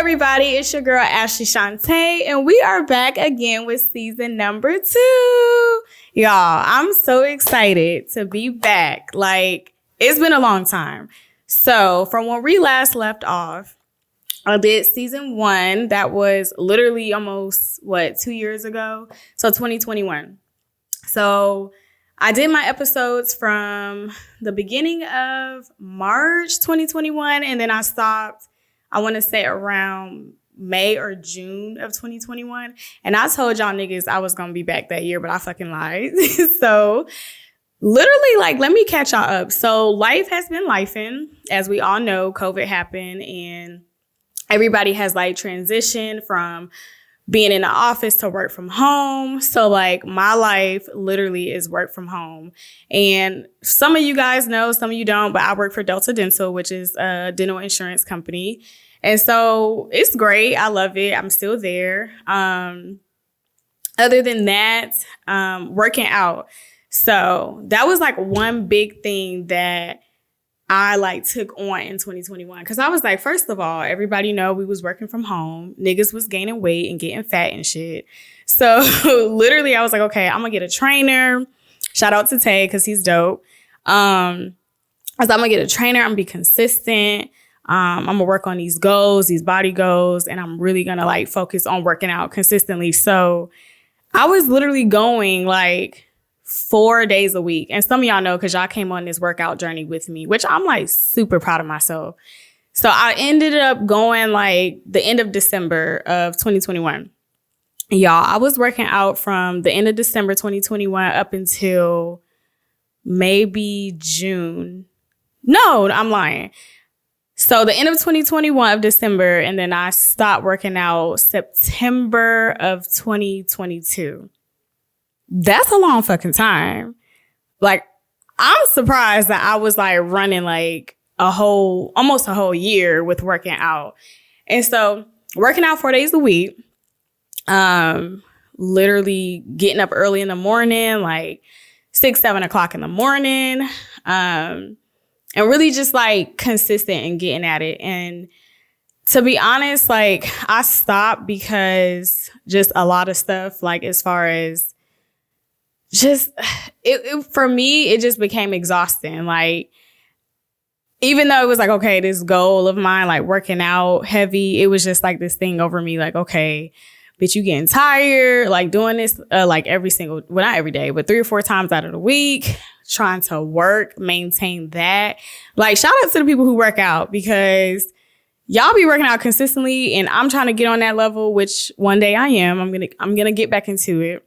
everybody, it's your girl Ashley Shante, and we are back again with season number 2. Y'all, I'm so excited to be back. Like, it's been a long time. So from when we last left off, I did season 1. That was literally almost, 2 years ago? So 2021. So I did my episodes from the beginning of March 2021, and then I stopped, I want to say around May or June of 2021. And I told y'all niggas I was going to be back that year, but I fucking lied. So literally, like, let me catch y'all up. So life has been lifing. As we all know, COVID happened and everybody has like transitioned from being in the office to work from home. So like my life literally is work from home. And some of you guys know, some of you don't, but I work for Delta Dental, which is a dental insurance company. And so it's great. I love it. I'm still there. Other than that, working out. So that was like one big thing that I like took on in 2021. Cause I was like, first of all, everybody know we was working from home. Niggas was gaining weight and getting fat and shit. So literally I was like, okay, I'm gonna get a trainer. Shout out to Tay cause he's dope. I was like, I'm gonna get a trainer. I'm gonna be consistent. I'm gonna work on these goals, these body goals, and I'm really gonna like focus on working out consistently. So I was literally going like 4 days a week. And some of y'all know because y'all came on this workout journey with me, which I'm like super proud of myself. So I ended up going like the end of December of 2021. Y'all, I was working out from the end of December 2021 up until maybe June. No, I'm lying. So the end of 2021 of December, and then I stopped working out September of 2022. That's a long fucking time. Like, I'm surprised that I was like running like almost a whole year with working out. And so working out 4 days a week, literally getting up early in the morning, like 6-7 o'clock in the morning, and really just like consistent and getting at it. And to be honest, like I stopped because just a lot of stuff, like as far as just it for me, it just became exhausting. Like, even though it was like, okay, this goal of mine, like working out heavy, it was just like this thing over me, like, okay, bitch, you getting tired, like doing this, like not every day, but 3 or 4 times out of the week, trying to maintain that. Like, shout out to the people who work out because y'all be working out consistently, and I'm trying to get on that level, which one day I am. I'm gonna get back into it.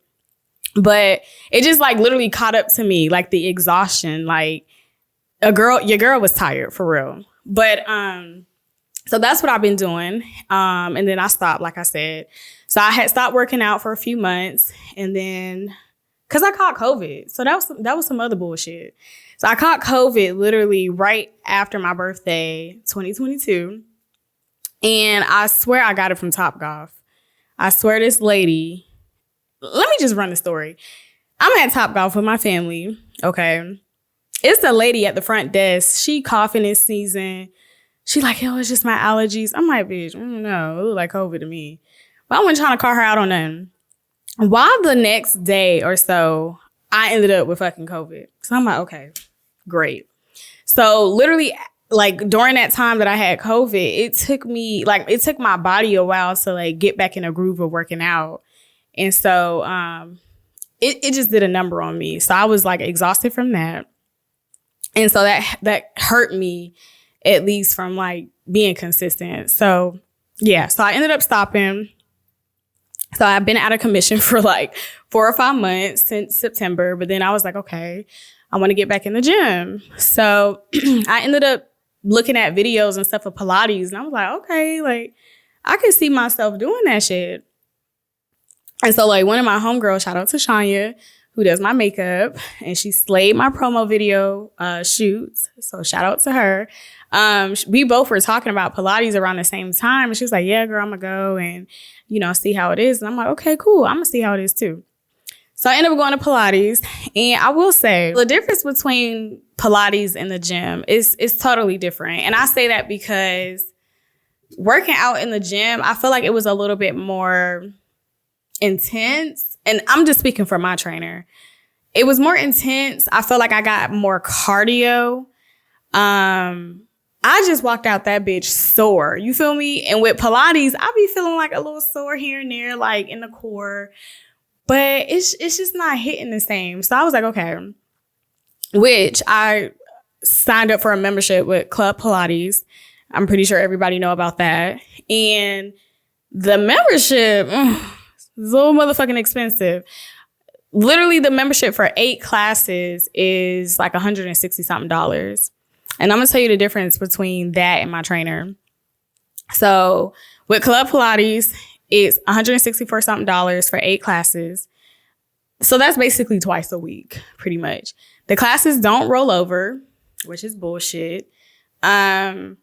But it just like literally caught up to me, like the exhaustion, like your girl was tired for real. But, so that's what I've been doing. And then I stopped, like I said. So I had stopped working out for a few months, and then cause I caught COVID. So that was some other bullshit. So I caught COVID literally right after my birthday, 2022. And I swear I got it from Topgolf. I swear this lady, let me just run the story. I'm at Topgolf with my family, okay? It's the lady at the front desk. She coughing and sneezing. She like, yo, it's just my allergies. I'm like, bitch, no, it look like COVID to me. But I wasn't trying to call her out on nothing. While the next day or so, I ended up with fucking COVID. So I'm like, okay, great. So literally, like during that time that I had COVID, it took my body a while to like get back in a groove of working out. And so it just did a number on me. So I was like exhausted from that. And so that hurt me, at least from like being consistent. So yeah, so I ended up stopping. So I've been out of commission for like 4 or 5 months since September. But then I was like, okay, I want to get back in the gym. So I ended up looking at videos and stuff of Pilates. And I was like, okay, like I can see myself doing that shit. And so like one of my homegirls, shout out to Shanya, who does my makeup, and she slayed my promo video shoots. So shout out to her. We both were talking about Pilates around the same time. And she was like, yeah, girl, I'm gonna go and, see how it is. And I'm like, okay, cool. I'm gonna see how it is too. So I ended up going to Pilates. And I will say the difference between Pilates and the gym is totally different. And I say that because working out in the gym, I feel like it was a little bit more intense. And I'm just speaking for my trainer. It was more intense. I feel like I got more cardio. I just walked out that bitch sore. You feel me? And with Pilates, I be feeling like a little sore here and there, like in the core. But it's just not hitting the same. So I was like, okay. Which I signed up for a membership with Club Pilates. I'm pretty sure everybody know about that. And the membership is a little motherfucking expensive. Literally, the membership for 8 classes is like $160 something. And I'm going to tell you the difference between that and my trainer. So with Club Pilates, it's $164 something for 8 classes. So that's basically twice a week, pretty much. The classes don't roll over, which is bullshit. And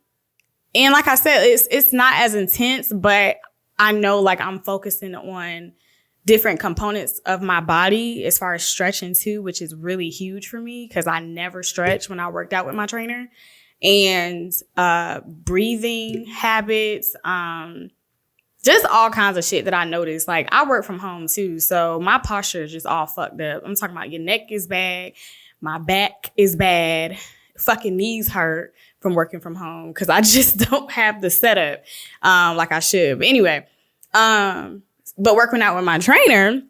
like I said, it's not as intense, but I know like I'm focusing on different components of my body as far as stretching too, which is really huge for me because I never stretched when I worked out with my trainer. And breathing habits, just all kinds of shit that I noticed. Like I work from home too, so my posture is just all fucked up. I'm talking about your neck is bad, my back is bad, fucking knees hurt from working from home because I just don't have the setup like I should. But anyway, but working out with my trainer,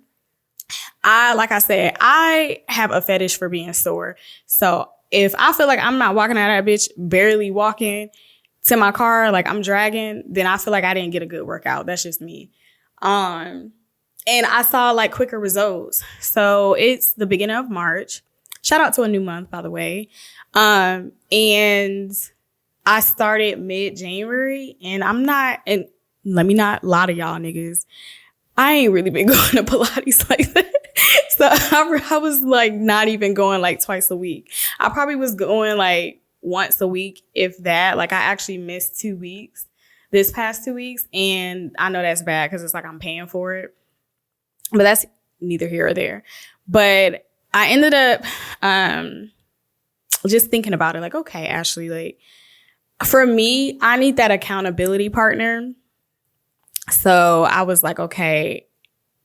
like I said, I have a fetish for being sore. So if I feel like I'm not walking out of that bitch, barely walking to my car, like I'm dragging, then I feel like I didn't get a good workout. That's just me. And I saw like quicker results. So it's the beginning of March. Shout out to a new month, by the way. And I started mid-January, and and let me not lie to y'all niggas, I ain't really been going to Pilates like that. So I was like not even going like twice a week. I probably was going like once a week, if that. Like I actually missed 2 weeks, this past 2 weeks. And I know that's bad because it's like I'm paying for it. But that's neither here or there. But I ended up just thinking about it like, okay, Ashley, like for me, I need that accountability partner. So I was like, okay,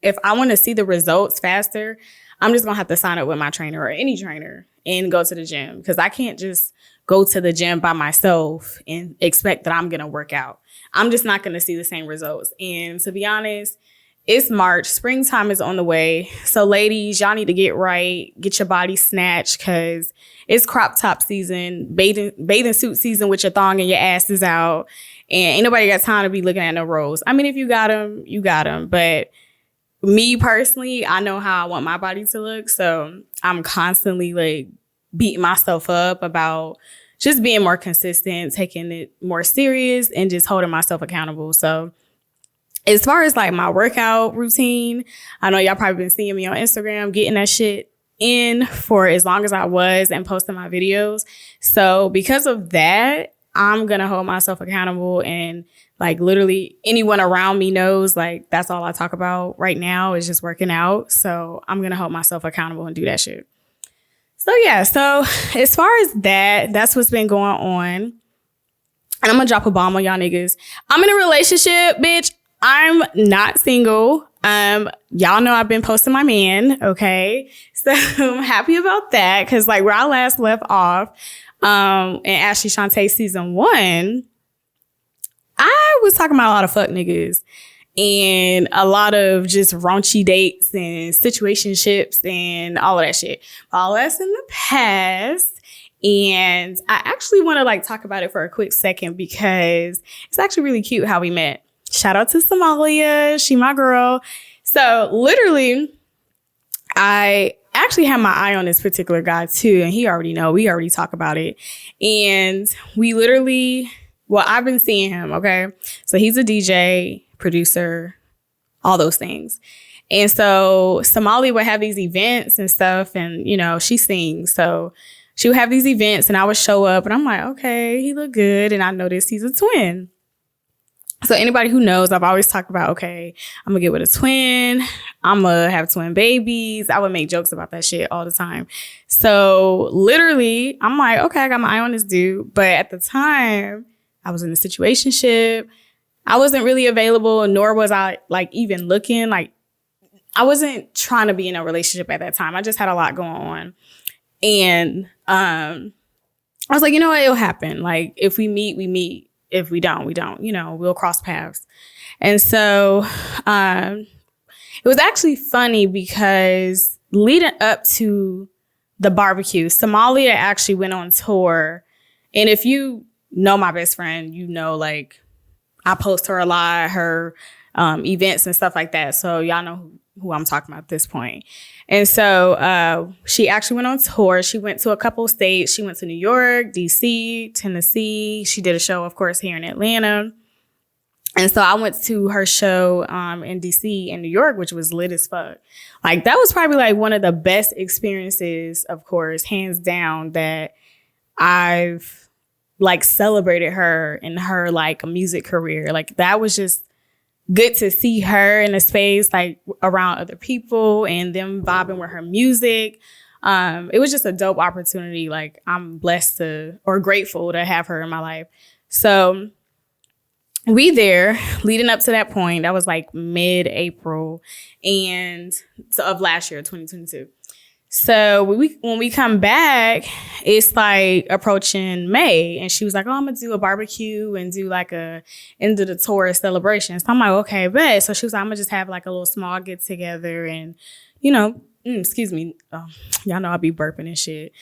if I want to see the results faster, I'm just going to have to sign up with my trainer or any trainer and go to the gym because I can't just go to the gym by myself and expect that I'm going to work out. I'm just not going to see the same results. And to be honest, it's March. Springtime is on the way. So ladies, y'all need to get right. Get your body snatched because it's crop top season, bathing suit season with your thong and your ass is out. And ain't nobody got time to be looking at no rolls. I mean, if you got them, you got them. But me personally, I know how I want my body to look. So I'm constantly like beating myself up about just being more consistent, taking it more serious and just holding myself accountable. So as far as like my workout routine, I know y'all probably been seeing me on Instagram, getting that shit in for as long as I was and posting my videos. So because of that, I'm going to hold myself accountable and like literally anyone around me knows like that's all I talk about right now is just working out. So I'm going to hold myself accountable and do that shit. So yeah, so as far as that's what's been going on. And I'm going to drop a bomb on y'all niggas. I'm in a relationship, bitch. I'm not single. Y'all know I've been posting my man. Okay. So I'm happy about that. Cause like where I last left off, in Ashley Shante season 1, I was talking about a lot of fuck niggas and a lot of just raunchy dates and situationships and all of that shit. All that's in the past. And I actually want to like talk about it for a quick second because it's actually really cute how we met. Shout out to Somalia. She my girl. So literally, I actually had my eye on this particular guy too. And he already know. We already talk about it. And we literally, well, I've been seeing him. Okay. So he's a DJ, producer, all those things. And so Somali would have these events and stuff. And, you know, she sings. So she would have these events and I would show up and I'm like, okay, he look good. And I noticed he's a twin. So anybody who knows, I've always talked about, okay, I'm gonna get with a twin. I'm gonna have twin babies. I would make jokes about that shit all the time. So literally, I'm like, okay, I got my eye on this dude. But at the time, I was in a situationship. I wasn't really available, nor was I like even looking. Like, I wasn't trying to be in a relationship at that time. I just had a lot going on. And I was like, you know what? It'll happen. Like, if we meet, we meet. If we don't, we don't. You know, we'll cross paths. And so it was actually funny because leading up to the barbecue, Somalia actually went on tour. And if you know my best friend, you know, like, I post her a lot, her events and stuff like that. So y'all know who I'm talking about at this point. And so she actually went on tour. She went to a couple of states. She went to New York, DC, Tennessee. She did a show, of course, here in Atlanta. And so I went to her show in DC and New York, which was lit as fuck. Like, that was probably like one of the best experiences, of course, hands down, that I've like celebrated her in her like music career. Like, that was just good to see her in a space like around other people and them vibing with her music. It was just a dope opportunity. Like, I'm blessed to, or grateful to have her in my life. So we there leading up to that point, that was like mid-April of last year, 2022. So when we come back, it's like approaching May, and she was like, "Oh, I'm gonna do a barbecue and do like a end of the tour celebration." So I'm like, "Okay, bet." So she was like, "I'm gonna just have like a little small get together, and you know, excuse me, y'all know I be burping and shit."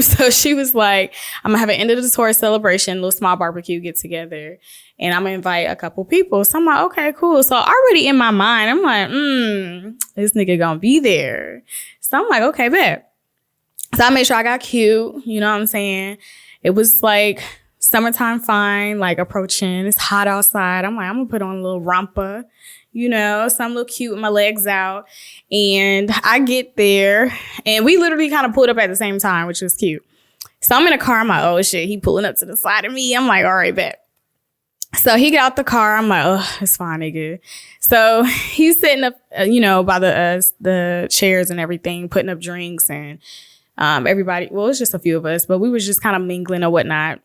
So she was like, "I'm gonna have an end of the tour celebration, little small barbecue get together, and I'm gonna invite a couple people." So I'm like, "Okay, cool." So already in my mind, I'm like, this nigga gonna be there. So I'm like, okay, bet. So I made sure I got cute. You know what I'm saying? It was like summertime fine, like approaching. It's hot outside. I'm like, I'm gonna put on a little romper, you know, so I'm a little cute with my legs out. And I get there, and we literally kind of pulled up at the same time, which was cute. So I'm in a car. I'm like, oh shit, he pulling up to the side of me. I'm like, all right, bet. So he get out the car. I'm like, oh, it's fine, nigga. So he's sitting up, you know, by the chairs and everything, putting up drinks, and everybody. Well, it's just a few of us, but we was just kind of mingling or whatnot.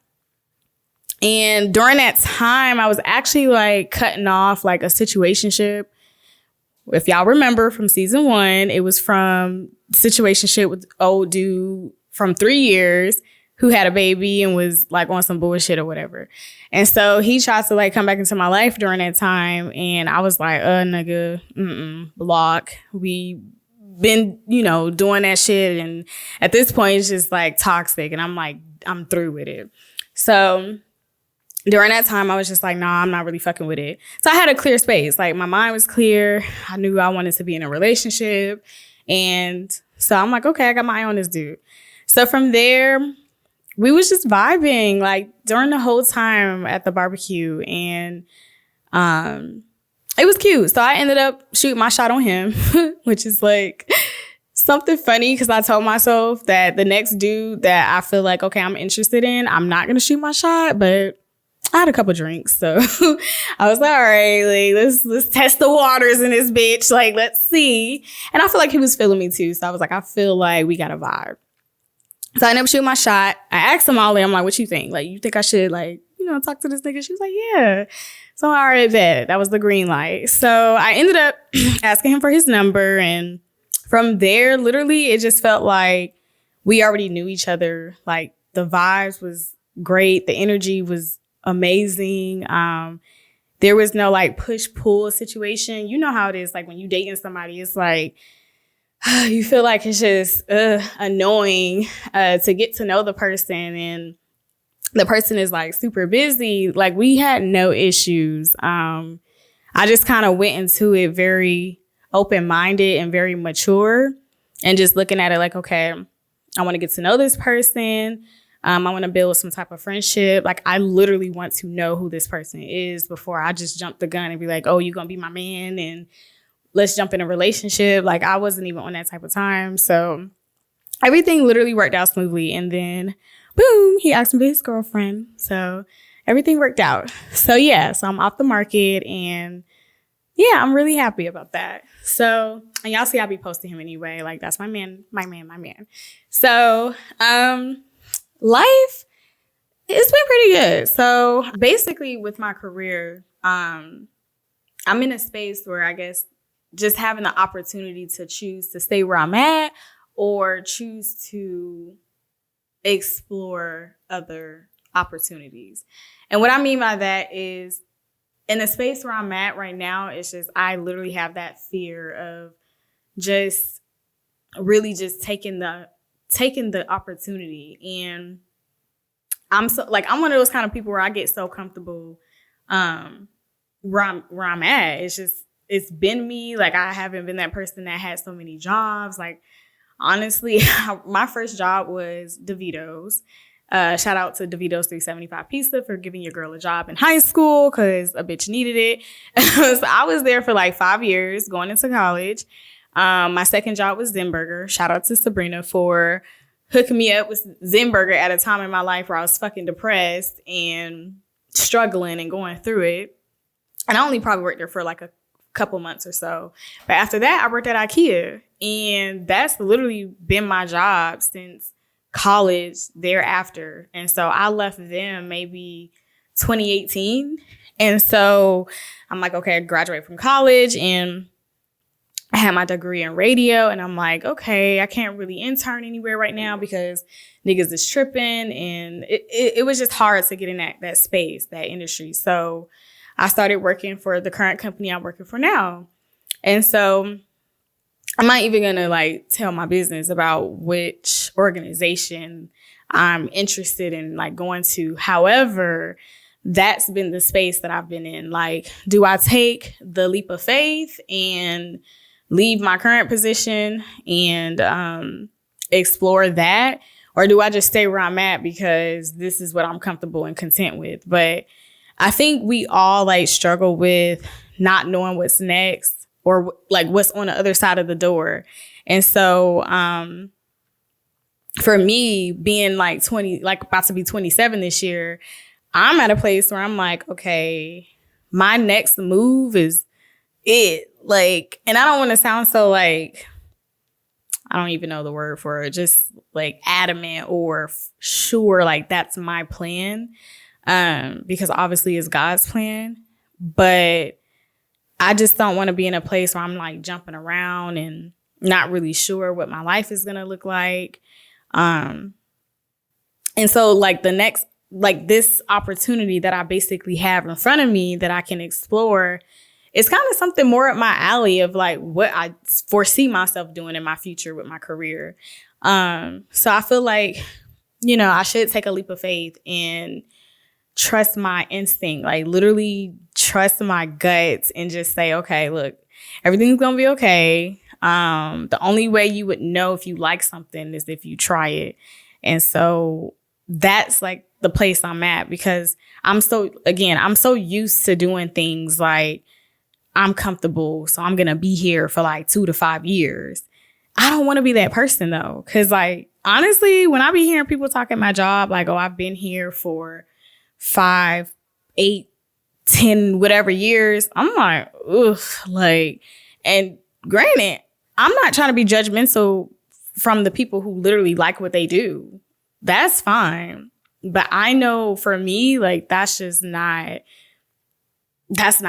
And during that time, I was actually like cutting off like a situationship. If y'all remember from season 1, it was from situationship with old dude from 3 years who had a baby and was like on some bullshit or whatever. And so he tried to like come back into my life during that time. And I was like, nigga, block. We been, you know, doing that shit. And at this point, it's just like toxic. And I'm like, I'm through with it. So during that time, I was just like, nah, I'm not really fucking with it. So I had a clear space. Like, my mind was clear. I knew I wanted to be in a relationship. And so I'm like, okay, I got my eye on this dude. So from there, we was just vibing like during the whole time at the barbecue, and it was cute. So I ended up shooting my shot on him, which is like something funny because I told myself that the next dude that I feel like, okay, I'm interested in, I'm not gonna shoot my shot, but I had a couple drinks, so I was like, all right, like let's test the waters in this bitch, like let's see. And I feel like he was feeling me too, so I was like, I feel like we got a vibe. So I ended up shooting my shot. I asked Somalia, I'm like, what you think? Like, you think I should, like, you know, talk to this nigga? She was like, yeah. So I already bet. That was the green light. So I ended up asking him for his number. And from there, literally, it just felt like we already knew each other. Like, the vibes was great. The energy was amazing. There was no, like, push-pull situation. You know how it is. Like, when you dating somebody, it's like, you feel like it's just annoying to get to know the person, and the person is like super busy. Like, we had no issues. I just kind of went into it very open-minded and very mature, and just looking at it like, okay, I want to get to know this person. I want to build some type of friendship. Like, I literally want to know who this person is before I just jump the gun and be like, oh, you gonna be my man and let's jump in a relationship. Like, I wasn't even on that type of time. So everything literally worked out smoothly. And then, boom, he asked me to be his girlfriend. So everything worked out. So yeah, so I'm off the market, and yeah, I'm really happy about that. So, and y'all see I be posting him anyway. Like, that's my man. So, life It's been pretty good. So basically with my career, I'm in a space where I guess just having the opportunity to choose to stay where I'm at or choose to explore other opportunities. And what I mean by that is in the space where I'm at right now, it's just I literally have that fear of just really just taking the opportunity. And I'm one of those kind of people where I get so comfortable where I'm at. It's been me. Like I haven't been that person that had so many jobs. Like honestly, my first job was DeVito's. Shout out to DeVito's 375 Pizza for giving your girl a job in high school because a bitch needed it. So I was there for like 5 years going into college. My second job was Zenburger. Shout out to Sabrina for hooking me up with Zenburger at a time in my life where I was fucking depressed and struggling and going through it. And I only probably worked there for like a couple months or so. But after that, I worked at IKEA. And that's literally been my job since college thereafter. And so I left them maybe 2018. And so I'm like, okay, I graduated from college and I had my degree in radio. And I'm like, okay, I can't really intern anywhere right now because niggas is tripping. And it was just hard to get in that space, that industry. So I started working for the current company I'm working for now. And so I'm not even going to like tell my business about which organization I'm interested in like going to. However, that's been the space that I've been in. Like, do I take the leap of faith and leave my current position and explore that? Or do I just stay where I'm at because this is what I'm comfortable and content with? But I think we all like struggle with not knowing what's next or like what's on the other side of the door. And so for me being like 20, like about to be 27 this year, I'm at a place where I'm like, okay, my next move is it. Like, and I don't want to sound so like, I don't even know the word for it, just like adamant or sure, like that's my plan. Because obviously it's God's plan, but I just don't want to be in a place where I'm like jumping around and not really sure what my life is going to look like. And so like this opportunity that I basically have in front of me that I can explore, it's kind of something more up my alley of like what I foresee myself doing in my future with my career. So I feel like, I should take a leap of faith and trust my instinct, like literally trust my guts and just say, okay, look, everything's going to be okay. The only way you would know if you like something is if you try it. And so that's like the place I'm at because I'm so used to doing things like I'm comfortable. So I'm going to be here for like 2 to 5 years. I don't want to be that person though. Cause like, honestly, when I be hearing people talk at my job, like, oh, I've been here for 5, 8, 10, whatever years, I'm like, oof, like, and granted, I'm not trying to be judgmental from the people who literally like what they do. That's fine. But I know for me, like, that's not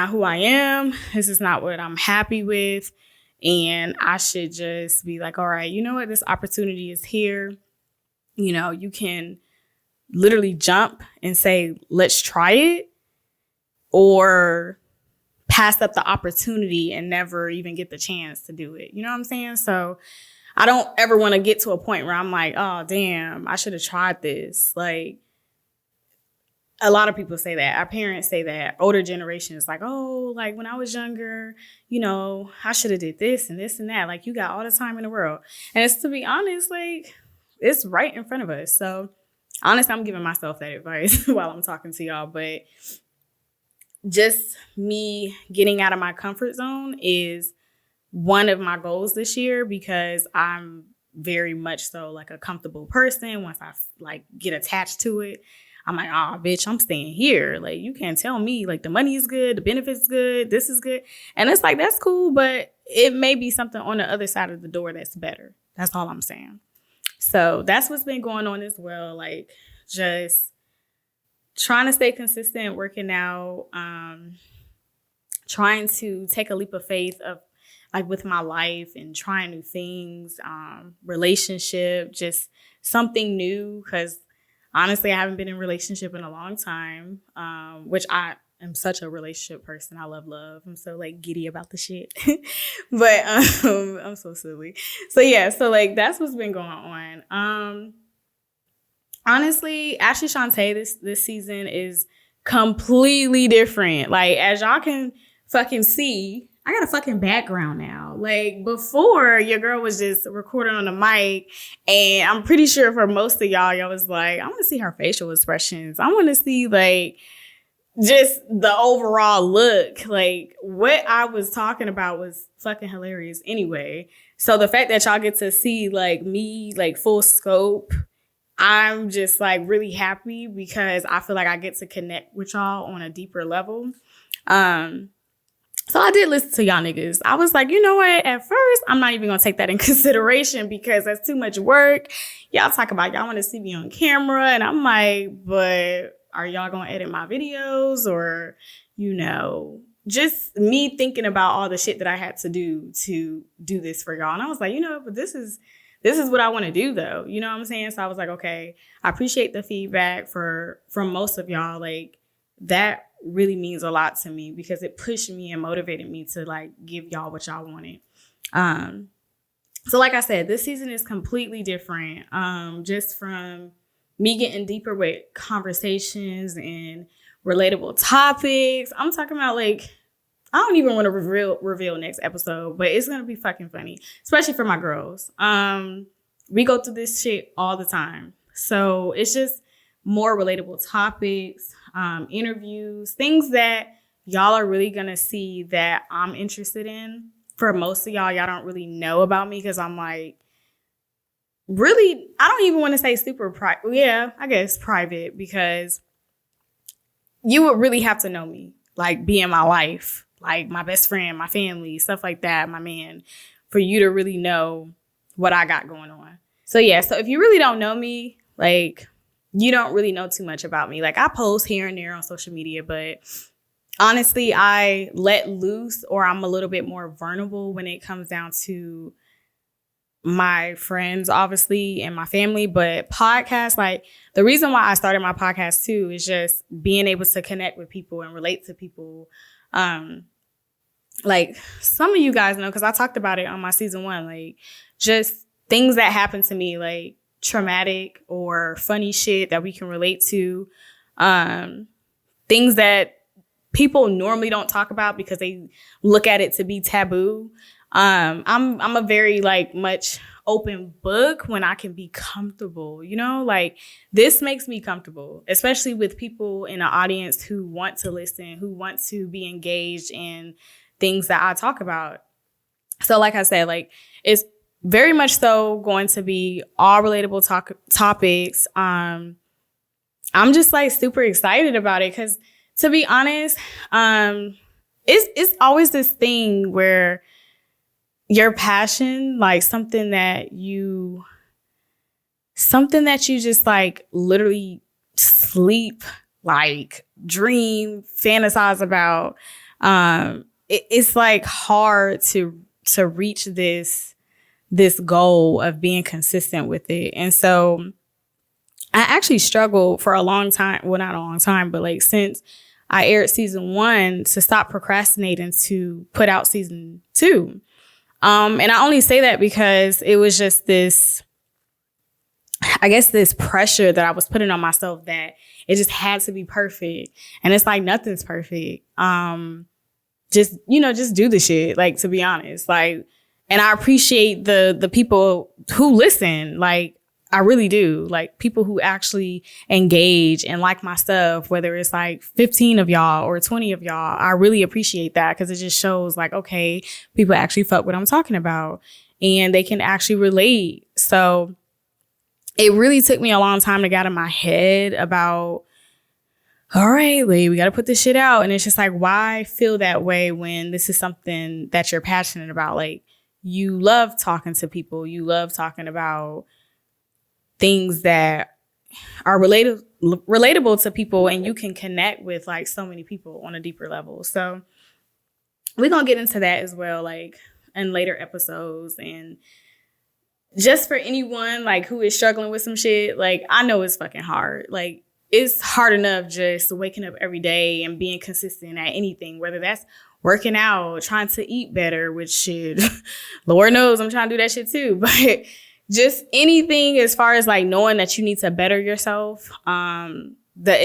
who I am. This is not what I'm happy with. And I should just be like, all right, you know what? This opportunity is here. You can literally jump and say, let's try it, or pass up the opportunity and never even get the chance to do it. You know what I'm saying? So I don't ever want to get to a point where I'm like, oh, damn, I should have tried this. Like, a lot of people say that. Our parents say that. Older generations like, oh, like when I was younger, I should have did this and this and that. Like, you got all the time in the world. And it's, to be honest, like, it's right in front of us. So honestly, I'm giving myself that advice while I'm talking to y'all. But just me getting out of my comfort zone is one of my goals this year because I'm very much so like a comfortable person. Once I like get attached to it, I'm like, oh, bitch, I'm staying here. Like, you can't tell me like the money is good, the benefits good, this is good. And it's like, that's cool, but it may be something on the other side of the door that's better. That's all I'm saying. So that's what's been going on as well. Like, just trying to stay consistent, working out, trying to take a leap of faith of like with my life and trying new things, relationship, just something new. Because honestly, I haven't been in a relationship in a long time, which I am such a relationship person. I love love. I'm so like giddy about the shit, but I'm so silly. So yeah, so like that's what's been going on. Honestly, Ashley Shante this season is completely different. Like, as y'all can fucking see, I got a fucking background now. Like, before, your girl was just recording on the mic, and I'm pretty sure for most of y'all was like, I want to see her facial expressions. I want to see, like, just the overall look. Like, what I was talking about was fucking hilarious anyway. So the fact that y'all get to see, like, me, like, full scope, I'm just like really happy because I feel like I get to connect with y'all on a deeper level. So I did listen to y'all niggas. I was like, you know what? At first, I'm not even going to take that in consideration because that's too much work. Y'all talk about y'all want to see me on camera. And I'm like, but are y'all going to edit my videos? Or, you know, just me thinking about all the shit that I had to do this for y'all. And I was like, you know, but this is what I want to do, though. You know what I'm saying? So I was like, okay, I appreciate the feedback from most of y'all. Like, that really means a lot to me because it pushed me and motivated me to, like, give y'all what y'all wanted. So like I said, this season is completely different. Just from me getting deeper with conversations and relatable topics. I'm talking about, like, I don't even want to reveal next episode, but it's going to be fucking funny, especially for my girls. We go through this shit all the time. So it's just more relatable topics, interviews, things that y'all are really going to see that I'm interested in. For most of y'all don't really know about me because I'm like, really, I don't even want to say super private. Yeah, I guess private, because you would really have to know me, like be in my life. Like my best friend, my family, stuff like that, my man, for you to really know what I got going on. So yeah, so if you really don't know me, like, you don't really know too much about me. Like, I post here and there on social media, but honestly, I let loose, or I'm a little bit more vulnerable when it comes down to my friends, obviously, and my family. But podcasts, like, the reason why I started my podcast too is just being able to connect with people and relate to people. Like, some of you guys know, because I talked about it on my season 1, like, just things that happen to me, like traumatic or funny shit that we can relate to, things that people normally don't talk about because they look at it to be taboo. I'm a very, like, much open book when I can be comfortable, you know, like, this makes me comfortable, especially with people in the audience who want to listen, who want to be engaged in things that I talk about. So like I said, like, it's very much so going to be all relatable topics. I'm just, like, super excited about it because, to be honest, it's always this thing where your passion, like something that you just, like, literally sleep, like, dream, fantasize about. It's like hard to reach this goal of being consistent with it. And so I actually struggled for a long time. Well, not a long time, but, like, since I aired season 1, to stop procrastinating to put out season 2. And I only say that because it was just this pressure that I was putting on myself that it just had to be perfect. And it's like, nothing's perfect. Just do the shit, like, to be honest. Like, and I appreciate the people who listen. Like, I really do. Like, people who actually engage and like my stuff, whether it's like 15 of y'all or 20 of y'all, I really appreciate that because it just shows, like, okay, people actually fuck what I'm talking about and they can actually relate. So it really took me a long time to get out of my head about, all right, Lee, we got to put this shit out. And it's just like, why feel that way when this is something that you're passionate about? Like, you love talking to people. You love talking about things that are relatable to people, and you can connect with like so many people on a deeper level. So we're going to get into that as well, like in later episodes. And just for anyone like who is struggling with some shit, like I know it's fucking hard. Like it's hard enough just waking up every day and being consistent at anything, whether that's working out, trying to eat better, which shit, Lord knows I'm trying to do that shit too. But just anything as far as like knowing that you need to better yourself. The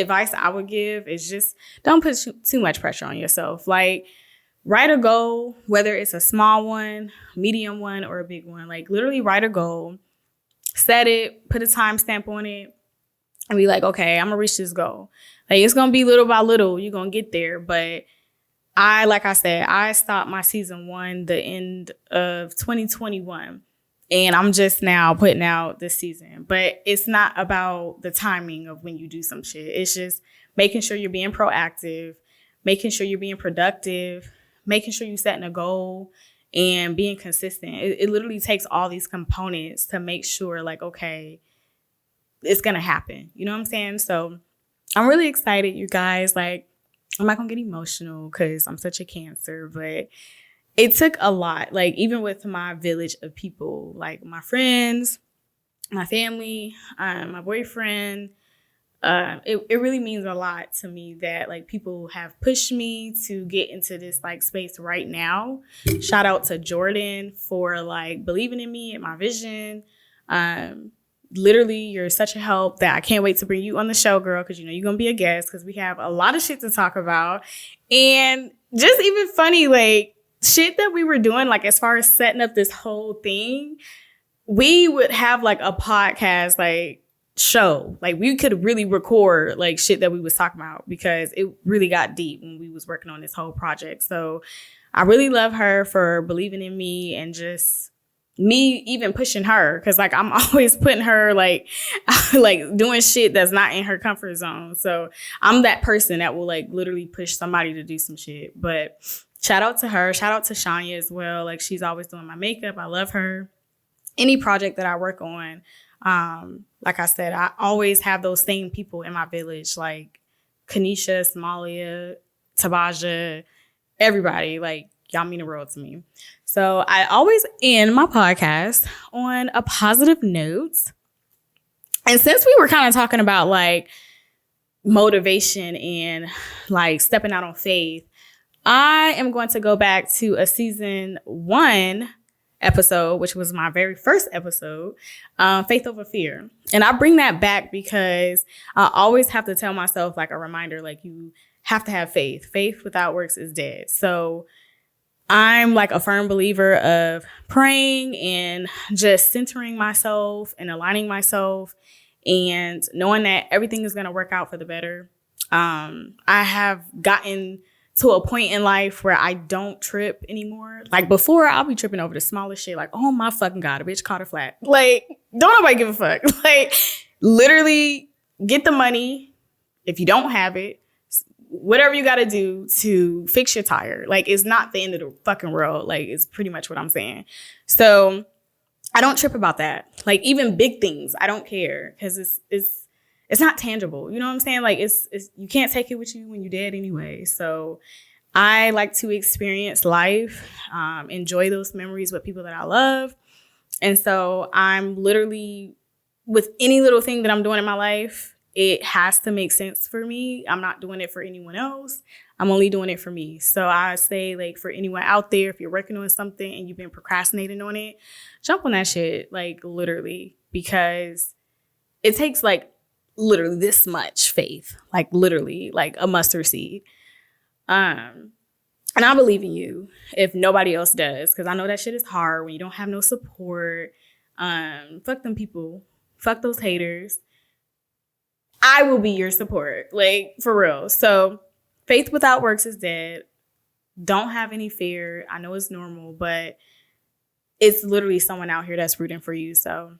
advice I would give is just don't put too much pressure on yourself. Like write a goal, whether it's a small one, medium one, or a big one. Like literally write a goal, set it, put a timestamp on it, and be like, okay, I'm gonna reach this goal. Like it's gonna be little by little, you're gonna get there. But like I said, I stopped my season 1 the end of 2021. And I'm just now putting out this season. But it's not about the timing of when you do some shit. It's just making sure you're being proactive, making sure you're being productive, making sure you're setting a goal, and being consistent. It literally takes all these components to make sure, like, okay, it's going to happen. You know what I'm saying? So I'm really excited, you guys. Like, I'm not going to get emotional because I'm such a Cancer, but it took a lot, like even with my village of people, like my friends, my family, my boyfriend. It really means a lot to me that like people have pushed me to get into this like space right now. Shout out to Jordan for like believing in me and my vision. Literally, you're such a help that I can't wait to bring you on the show, girl, because you know you're going to be a guest because we have a lot of shit to talk about. And just even funny, like, shit that we were doing, like as far as setting up this whole thing, we would have like a podcast like show. Like we could really record like shit that we was talking about because it really got deep when we was working on this whole project. So I really love her for believing in me and just me even pushing her because like I'm always putting her like like doing shit that's not in her comfort zone. So I'm that person that will like literally push somebody to do some shit. But shout out to her. Shout out to Shanya as well. Like she's always doing my makeup. I love her. Any project that I work on, like I said, I always have those same people in my village, like Kanisha, Somalia, Tabaja, everybody. Like y'all mean the world to me. So I always end my podcast on a positive note. And since we were kind of talking about like motivation and like stepping out on faith, I am going to go back to a season 1 episode, which was my very first episode, Faith Over Fear. And I bring that back because I always have to tell myself like a reminder, like you have to have faith. Faith without works is dead. So I'm like a firm believer of praying and just centering myself and aligning myself and knowing that everything is going to work out for the better. I have gotten to a point in life where I don't trip anymore. Like before, I'll be tripping over the smallest shit. Like, oh my fucking God, a bitch caught her flat. Like, don't nobody give a fuck. Like, literally get the money. If you don't have it, whatever you got to do to fix your tire. Like, it's not the end of the fucking world. Like, it's pretty much what I'm saying. So I don't trip about that. Like, even big things, I don't care because it's not tangible. You know what I'm saying? Like it's you can't take it with you when you're dead anyway. So I like to experience life, enjoy those memories with people that I love. And so I'm literally with any little thing that I'm doing in my life, it has to make sense for me. I'm not doing it for anyone else. I'm only doing it for me. So I say like for anyone out there, if you're working on something and you've been procrastinating on it, jump on that shit, like literally, because it takes like literally this much faith, like literally like a mustard seed. And I believe in you if nobody else does, because I know that shit is hard when you don't have no support. Fuck them people. Fuck those haters. I will be your support, like for real. So faith without works is dead. Don't have any fear. I know it's normal, but it's literally someone out here that's rooting for you. So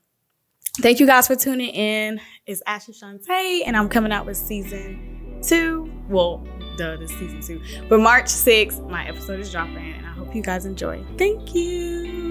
thank you guys for tuning in. It's Ashley Shante, and I'm coming out with season 2. Well, this is season 2. But March 6th, my episode is dropping, and I hope you guys enjoy. Thank you.